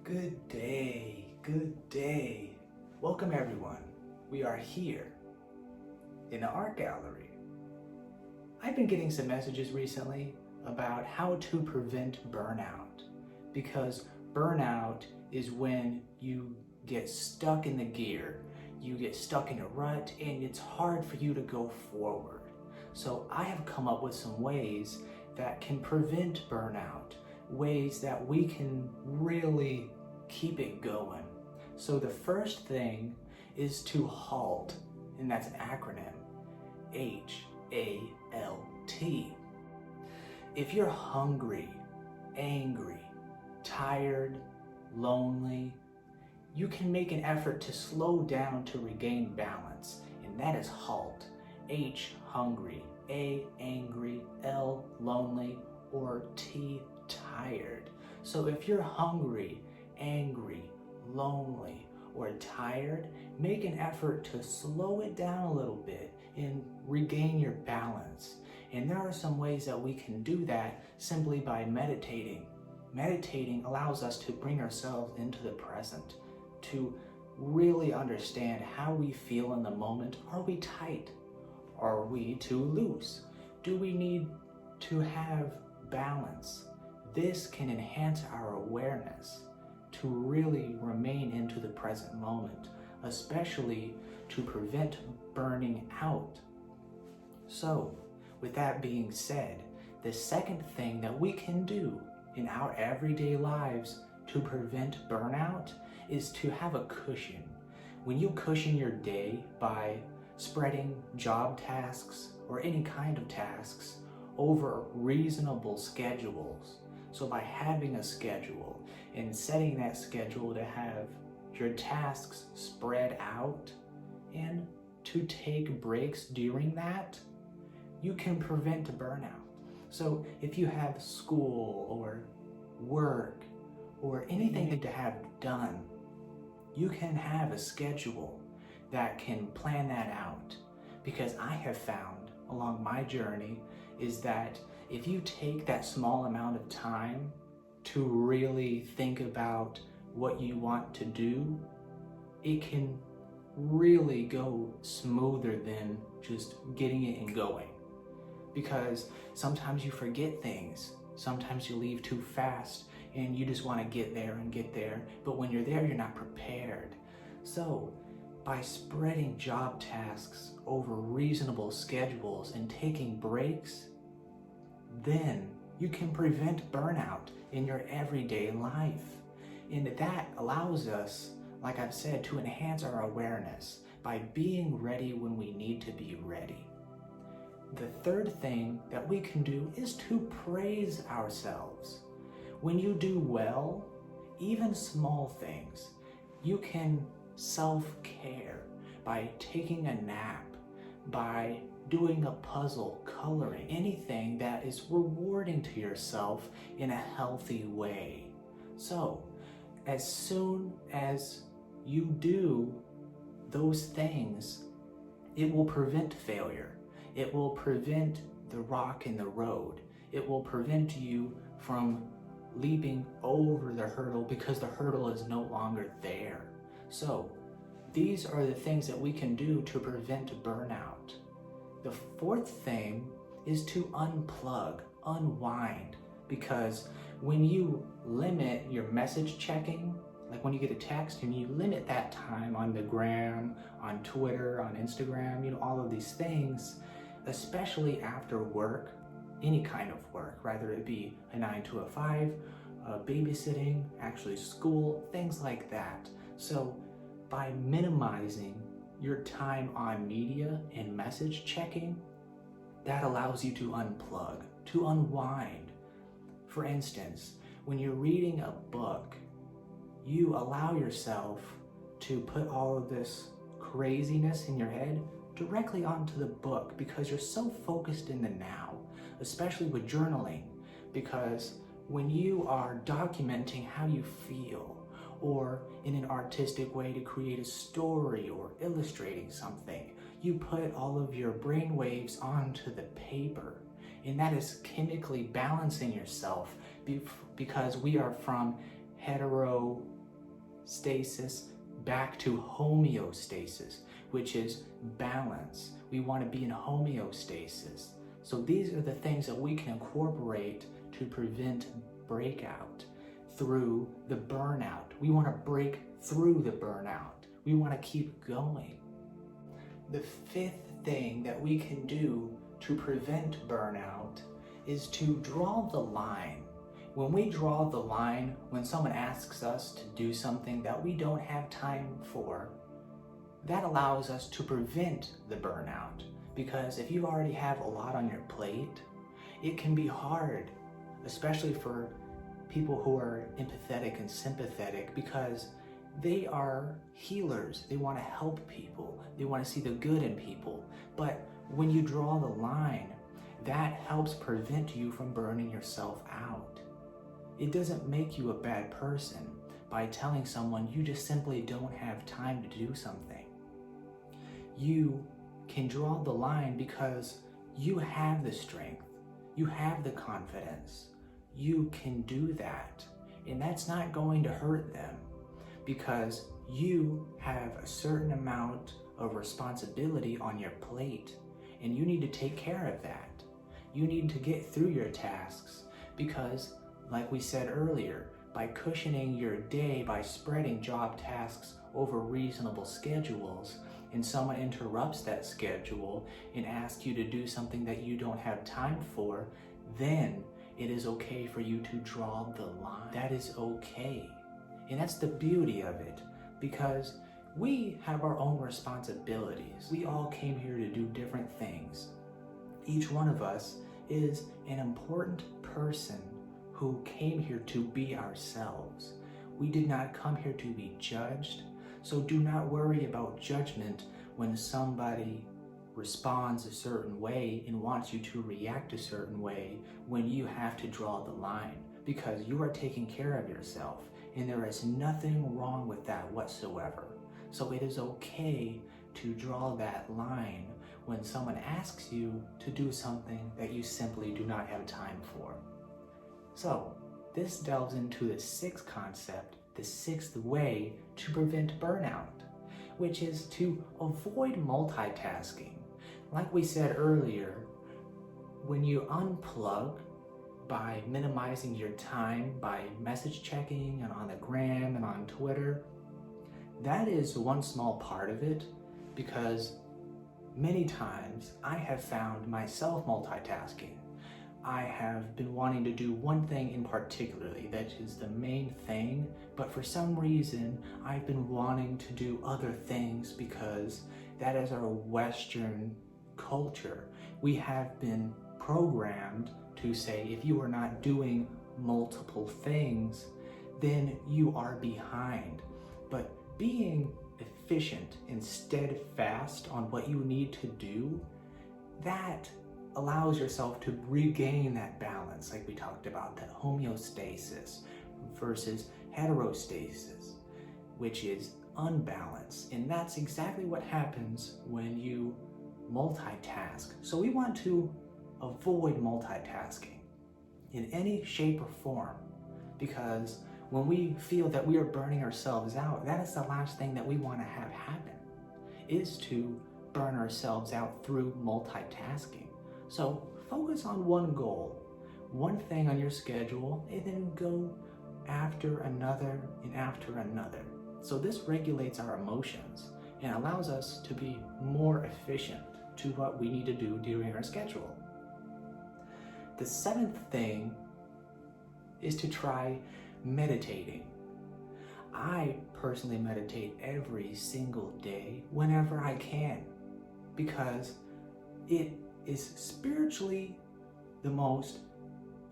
Good day, good day. Welcome everyone. We are here in the art gallery. I've been getting some messages recently about how to prevent burnout, because burnout is when you get stuck in the gear, you get stuck in a rut, and it's hard for you to go forward. So I have come up with some ways that can prevent burnout, ways that we can really keep it going. So the first thing is to HALT, and that's an acronym, H-A-L-T. If you're hungry, angry, tired, lonely, you can make an effort to slow down to regain balance, and that is HALT. H, hungry, A, angry, L, lonely, or T, tired. So if you're hungry, angry, lonely, or tired, make an effort to slow it down a little bit and regain your balance. And there are some ways that we can do that simply by meditating. Meditating allows us to bring ourselves into the present, to really understand how we feel in the moment. Are we tight? Are we too loose? Do we need to have balance? This can enhance our awareness to really remain into the present moment, especially to prevent burning out. So, with that being said, the second thing that we can do in our everyday lives to prevent burnout is to have a cushion. When you cushion your day by spreading job tasks or any kind of tasks over reasonable schedules. So by having a schedule and setting that schedule to have your tasks spread out and to take breaks during that, you can prevent burnout. So if you have school or work or anything to have done, you can have a schedule that can plan that out. Because I have found along my journey is that if you take that small amount of time to really think about what you want to do, it can really go smoother than just getting it and going. Because sometimes you forget things, sometimes you leave too fast and you just want to get there, but when you're there, you're not prepared. So by spreading job tasks over reasonable schedules and taking breaks, then you can prevent burnout in your everyday life. And that allows us, like I've said, to enhance our awareness by being ready when we need to be ready. The third thing that we can do is to praise ourselves. When you do well, even small things, you can self-care by taking a nap, by doing a puzzle, coloring, anything that is rewarding to yourself in a healthy way. So, as soon as you do those things, it will prevent failure. It will prevent the rock in the road. It will prevent you from leaping over the hurdle because the hurdle is no longer there. So, these are the things that we can do to prevent burnout. The fourth thing is to unplug, unwind, because when you limit your message checking, like when you get a text and you limit that time on the gram, on Twitter, on Instagram, all of these things, especially after work, any kind of work, whether it be a 9 to 5, babysitting, actually school, things like that. So by minimizing your time on media and message checking, that allows you to unplug, to unwind. For instance, when you're reading a book, you allow yourself to put all of this craziness in your head directly onto the book because you're so focused in the now, especially with journaling, because when you are documenting how you feel, or in an artistic way to create a story or illustrating something, you put all of your brain waves onto the paper. And that is chemically balancing yourself because we are from hetero stasis back to homeostasis, which is balance. We want to be in homeostasis. So these are the things that we can incorporate to prevent breakout through the burnout. We want to break through the burnout. We want to keep going. The fifth thing that we can do to prevent burnout is to draw the line. When we draw the line, when someone asks us to do something that we don't have time for, that allows us to prevent the burnout. Because if you already have a lot on your plate, it can be hard, especially for people who are empathetic and sympathetic, because they are healers. They want to help people. They want to see the good in people. But when you draw the line, that helps prevent you from burning yourself out. It doesn't make you a bad person by telling someone you just simply don't have time to do something. You can draw the line because you have the strength, you have the confidence, you can do that. And that's not going to hurt them because you have a certain amount of responsibility on your plate and you need to take care of that. You need to get through your tasks because, like we said earlier, by cushioning your day, by spreading job tasks over reasonable schedules, and someone interrupts that schedule and asks you to do something that you don't have time for, then it is okay for you to draw the line. That is okay. And that's the beauty of it, because we have our own responsibilities. We all came here to do different things. Each one of us is an important person who came here to be ourselves. We did not come here to be judged, so do not worry about judgment when somebody responds a certain way and wants you to react a certain way when you have to draw the line, because you are taking care of yourself and there is nothing wrong with that whatsoever. So it is okay to draw that line when someone asks you to do something that you simply do not have time for. So this delves into the sixth concept, the sixth way to prevent burnout, which is to avoid multitasking. Like we said earlier, when you unplug by minimizing your time by message checking and on the gram and on Twitter, that is one small part of it, because many times I have found myself multitasking. I have been wanting to do one thing in particularly that is the main thing, but for some reason I've been wanting to do other things because that is our Western culture. We have been programmed to say if you are not doing multiple things, then you are behind. But being efficient and steadfast on what you need to do, that allows yourself to regain that balance, like we talked about, that homeostasis versus heterostasis, which is unbalance. And that's exactly what happens when you multitask. So we want to avoid multitasking in any shape or form, because when we feel that we are burning ourselves out, that is the last thing that we want to have happen, is to burn ourselves out through multitasking. So focus on one goal, one thing on your schedule, and then go after another and after another. So this regulates our emotions and allows us to be more efficient to what we need to do during our schedule. The seventh thing is to try meditating. I personally meditate every single day whenever I can, because it is spiritually the most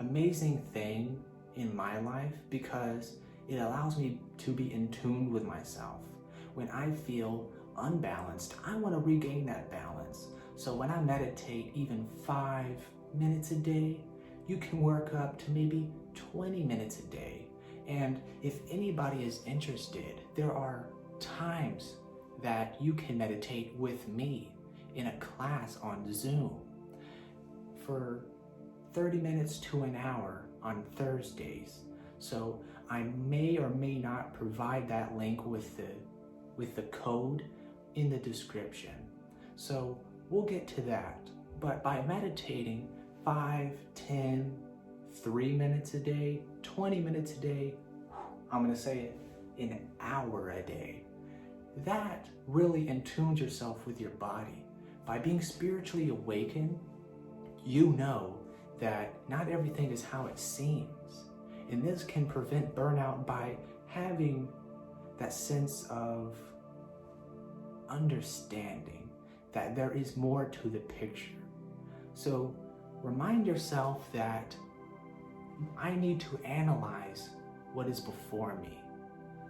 amazing thing in my life, because it allows me to be in tune with myself. When I feel unbalanced, I want to regain that balance. So when I meditate even 5 minutes a day, you can work up to maybe 20 minutes a day. And if anybody is interested, there are times that you can meditate with me in a class on Zoom for 30 minutes to an hour on Thursdays. So I may or may not provide that link with the code in the description. So we'll get to that. But by meditating 5, 10, 3 minutes a day, 20 minutes a day, I'm gonna say it, an hour a day, that really attunes yourself with your body. By being spiritually awakened, you know that not everything is how it seems. And this can prevent burnout by having that sense of understanding that there is more to the picture. So remind yourself that I need to analyze what is before me.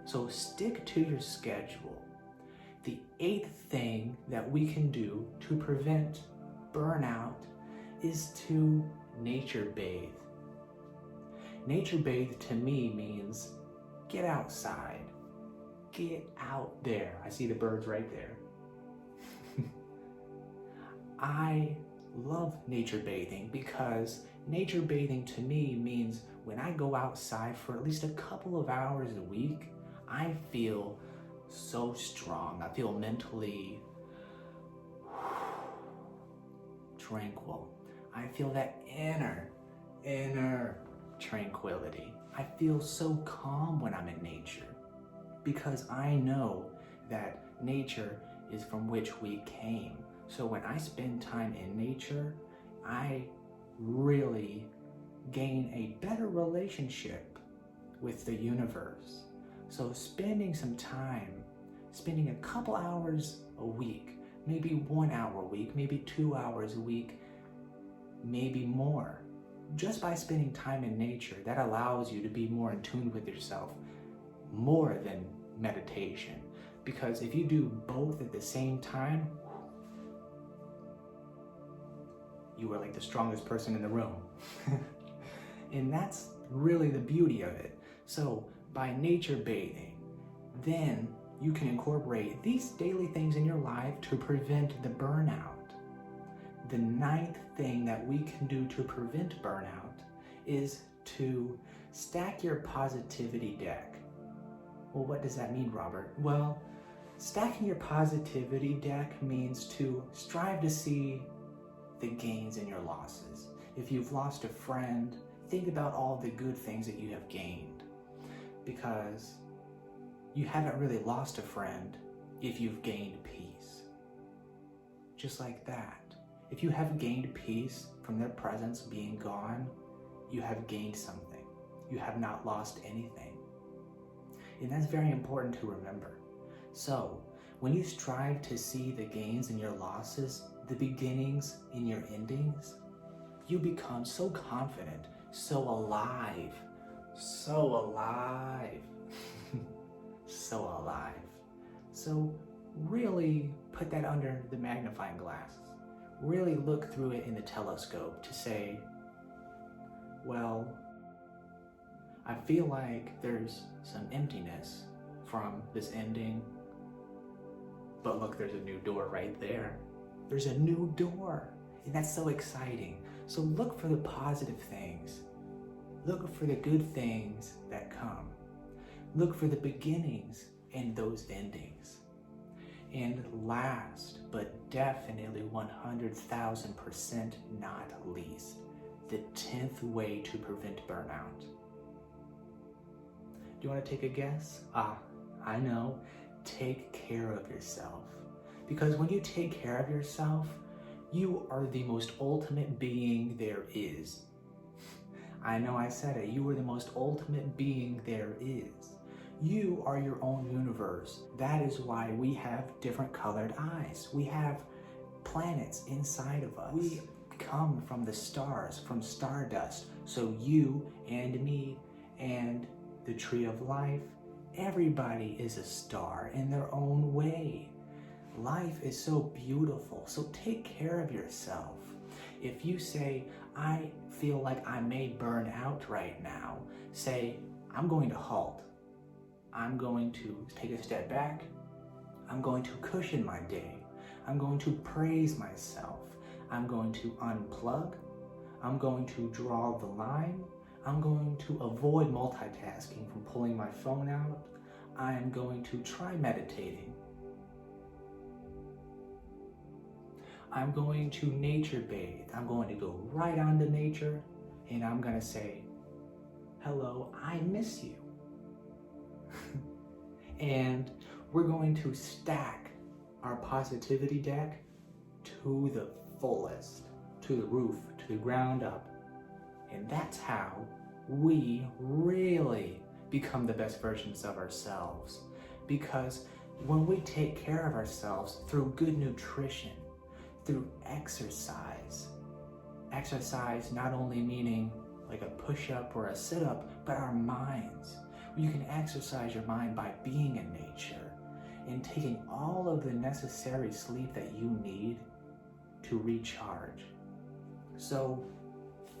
So stick to your schedule. The 8th thing that we can do to prevent burnout is to nature bathe. Nature bathe to me means get outside, get out there. I see the birds right there. I love nature bathing because nature bathing to me means when I go outside for at least a couple of hours a week, I feel so strong. I feel mentally tranquil. I feel that inner tranquility. I feel so calm when I'm in nature because I know that nature is from which we came. So when I spend time in nature, I really gain a better relationship with the universe. So spending some time, spending a couple hours a week, maybe 1 hour a week, maybe 2 hours a week, maybe more. Just by spending time in nature, that allows you to be more in tune with yourself, more than meditation. Because if you do both at the same time, you are like the strongest person in the room. And that's really the beauty of it. So by nature bathing, then you can incorporate these daily things in your life to prevent the burnout. The 9th thing that we can do to prevent burnout is to stack your positivity deck. Well, what does that mean, Robert? Well, stacking your positivity deck means to strive to see the gains in your losses. If you've lost a friend, think about all the good things that you have gained, because you haven't really lost a friend if you've gained peace. Just like that. If you have gained peace from their presence being gone, you have gained something. You have not lost anything. And that's very important to remember. So, when you strive to see the gains in your losses, the beginnings in your endings, you become so confident, so alive, so alive, so alive. So really put that under the magnifying glass. Really look through it in the telescope to say, well, I feel like there's some emptiness from this ending, but look, there's a new door right there. There's a new door, and that's so exciting. So look for the positive things. Look for the good things that come. Look for the beginnings and those endings. And last, but definitely 100,000% not least, the 10th way to prevent burnout. Do you want to take a guess? I know. Take care of yourself. Because when you take care of yourself, you are the most ultimate being there is. I know I said it. You are the most ultimate being there is. You are your own universe. That is why we have different colored eyes. We have planets inside of us. We come from the stars, from stardust. So you and me and the tree of life, everybody is a star in their own way. Life is so beautiful, so take care of yourself. If you say, I feel like I may burn out right now, say, I'm going to halt. I'm going to take a step back. I'm going to cushion my day. I'm going to praise myself. I'm going to unplug. I'm going to draw the line. I'm going to avoid multitasking from pulling my phone out. I am going to try meditating. I'm going to nature bathe. I'm going to go right onto nature and I'm going to say, hello, I miss you. And we're going to stack our positivity deck to the fullest, to the roof, to the ground up. And that's how we really become the best versions of ourselves. Because when we take care of ourselves through good nutrition, through exercise not only meaning like a push-up or a sit-up, but our minds. You can exercise your mind by being in nature and taking all of the necessary sleep that you need to recharge. So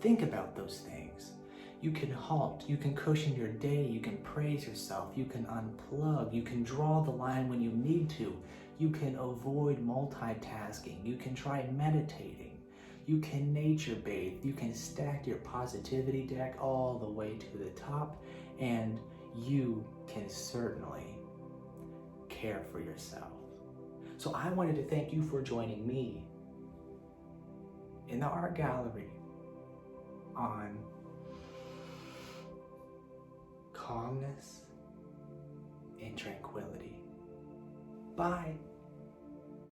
think about those things. You can halt, you can cushion your day, you can praise yourself, you can unplug, you can draw the line when you need to, you can avoid multitasking, you can try meditating, you can nature bathe, you can stack your positivity deck all the way to the top, and you can certainly care for yourself. So I wanted to thank you for joining me in the art gallery on calmness and tranquility. Bye.